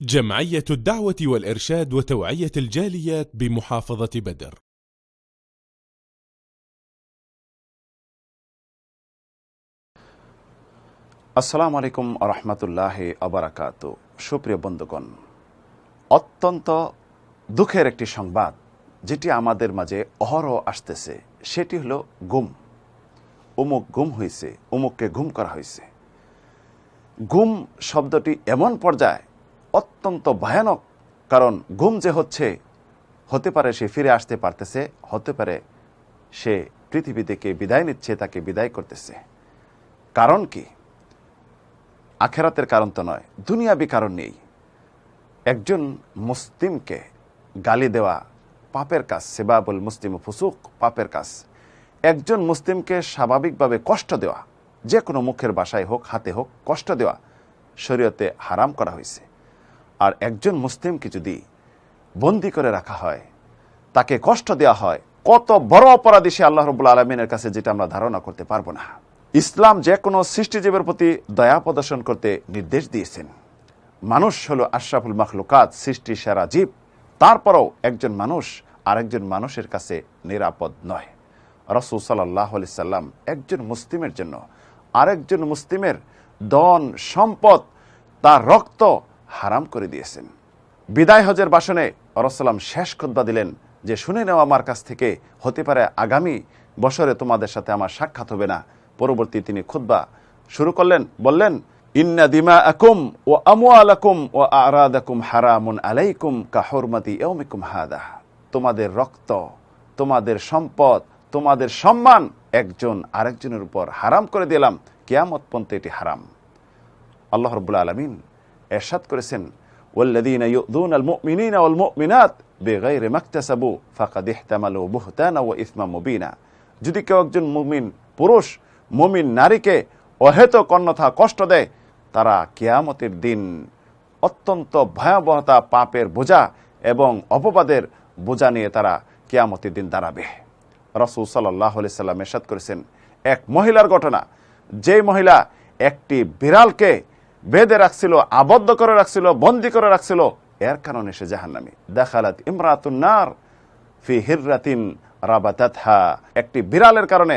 جمعية الدعوة والإرشاد وتوعية الجاليات بمحافظة بدر. আসসালামু আলাইকুম ওয়া রাহমাতুল্লাহি ওয়া বারাকাতুহু। সুপ্রিয় বন্ধুগণ, অত্যন্ত দুঃখের একটি সংবাদ যেটি আমাদের মাঝে অহরহ আসতেছে, সেটি হলো গুম। অমুক গুম হয়েছে, অমুককে গুম করা হয়েছে। গুম শব্দটি এমন পর্যায়ে অত্যন্ত ভয়ানক, কারণ গুম যে হতে পারে সে ফিরে আসতে পারতেছে, হতে পারে সে পৃথিবী থেকে বিদায় নিচ্ছে, তাকে বিদায় করতেছে। কারণ কি? আখেরাতের কারণ তো নয়, দুনিয়াবি কারণ নেই। একজন মুসলিমকে গালি দেওয়া পাপের কাজ, সেবাবুল মুসলিম ফুসুক, পাপের কাজ। একজন মুসলিমকে স্বাভাবিকভাবে কষ্ট দেওয়া, যে কোনো মুখের ভাষায় হোক, হাতে হোক, কষ্ট দেওয়া শরীয়তে হারাম করা হয়েছে। আর একজন মুসলিমকে যদি বন্দী করে রাখা হয়, তাকে কষ্ট দেওয়া হয়, কত বড় অপরাধী সে আল্লাহ রাব্বুল আলামিনের কাছে, যেটা আমরা ধারণা করতে পারবো না। ইসলাম যে কোনো সৃষ্টিজীবের প্রতি দয়া প্রদর্শন করতে নির্দেশ দিয়েছেন। মানুষ হলো আশরাফুল মাখলুকাত, সৃষ্টির সেরা জীব। তারপরেও একজন মানুষ আরেকজন মানুষের কাছে নিরাপদ নয়। রাসূল সাল্লাল্লাহু আলাইহি সাল্লাম একজন মুসলিমের জন্য আরেকজন মুসলিমের ধন সম্পদ, তার রক্ত হারাম করে দিয়েছেন। বিদায় হজের ভাষণে রাসূলুল্লাহ শেষ খুতবা দিলেন যে, শুনে নাও আমার কাছ থেকে, হতে পারে আগামী বছরে তোমাদের সাথে আমার সাক্ষাৎ হবে না। পরবর্তী তিনি খুতবা শুরু করলেন, বললেন, ইন্না দিমাআকুম ওয়া আমওয়ালাকুম ওয়া আরাদাকুম হারামুন আলাইকুম কা হুরমাতি ইয়াউমিকুম হাদা। তোমাদের রক্ত, তোমাদের সম্পদ, তোমাদের সম্মান একজন আরেকজনের উপর হারাম করে দিলাম, কিয়ামত পর্যন্ত এটি হারাম। আল্লাহ রাব্বুল আলামিন ইরশাদ করেছেন, ওয়াল্লাযীনা ইউযুনাল মুমিনিনা ওয়াল মুমিনাত বিগাইরি মাকতাসাবু ফাকাদ ইহতামালু বুহতানা ওয়া ইসমান মুবিনা। যদি কেউ একজন মুমিন পুরুষ মুমিন নারীকে অহেতুক অন্যথা কষ্ট দেয়, তারা কিয়ামতের দিন অত্যন্ত ভয়াবহতা, পাপের বোঝা এবং অপবাদের বোঝা নিয়ে তারা কিয়ামতের দিন দাঁড়াবে। রাসূল সাল্লাল্লাহু আলাইহি সাল্লাম ইরশাদ করেছেন, এক মহিলার ঘটনা, যে মহিলা একটি বিড়ালকে বেঁধে রাখছিল, আবদ্ধ করে রাখছিল, বন্দী করে রাখছিল, এর কারণে সে জাহান্নামী। দাখালাত ইমরাতুন নার ফি হিররাতিন রাবাতাতহা। একটি বিড়ালের কারণে,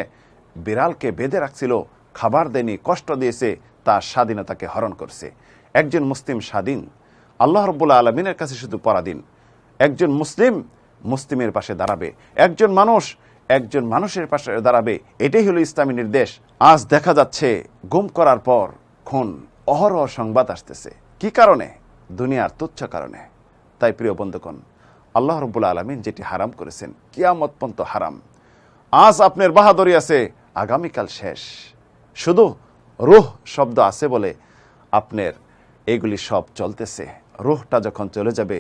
বিড়ালকে বেঁধে রাখছিল, খাবার দেয়নি, কষ্ট দিয়েছে, তার স্বাধীনতাকে হরণ করছে। একজন মুসলিম স্বাধীন, আল্লাহ রাব্বুল আলামিনের কাছে শুধু পরাধীন। একজন মুসলিম মুসলিমের পাশে দাঁড়াবে, একজন মানুষ একজন মানুষের পাশে দাঁড়াবে, এটাই হলো ইসলামী নির্দেশ। আজ দেখা যাচ্ছে গুম করার পর খুন, অহরহ সংবাদ আসতেছে। কি কারণে? দুনিয়ার তুচ্ছ কারণে। তাই প্রিয় বন্ধুগণ, আল্লাহ রাব্বুল আলামিন যেটি হারাম করেছেন, কিয়ামত পর্যন্ত হারাম। আজ আপনার বাহাদুরি আছে, আগামীকাল শেষ। শুধু রূহ শব্দ আছে বলে আপনার এগুলি সব চলতেছে। রূহটা যখন চলে যাবে,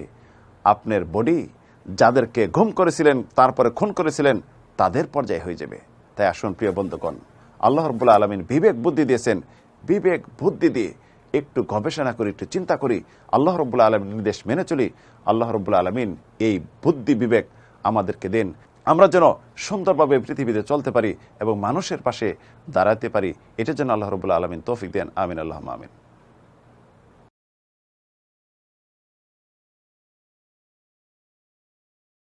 আপনার বডি যাদেরকে গুম করেছিলেন, তারপরে খুন করেছিলেন, তাদের পর্যায়ে হয়ে যাবে। তাই আসুন প্রিয় বন্ধুগণ, আল্লাহ রাব্বুল আলামিন বিবেক বুদ্ধি দিয়েছেন, বিবেক বুদ্ধি দিয়ে একটু গবেষণা করি, একটু চিন্তা করি, আল্লাহ রাব্বুল আলামিনের নির্দেশ মেনে চলি। আল্লাহ রাব্বুল আলামিন এই বুদ্ধি বিবেক আমাদেরকে দেন, আমরা যেন সুন্দরভাবে পৃথিবীতে চলতে পারি এবং মানুষের পাশে দাঁড়াতে পারি। এটার জন্য আল্লাহ রাব্বুল আলামিন তৌফিক দেন। আমিন, আল্লাহুম্মা আমিন।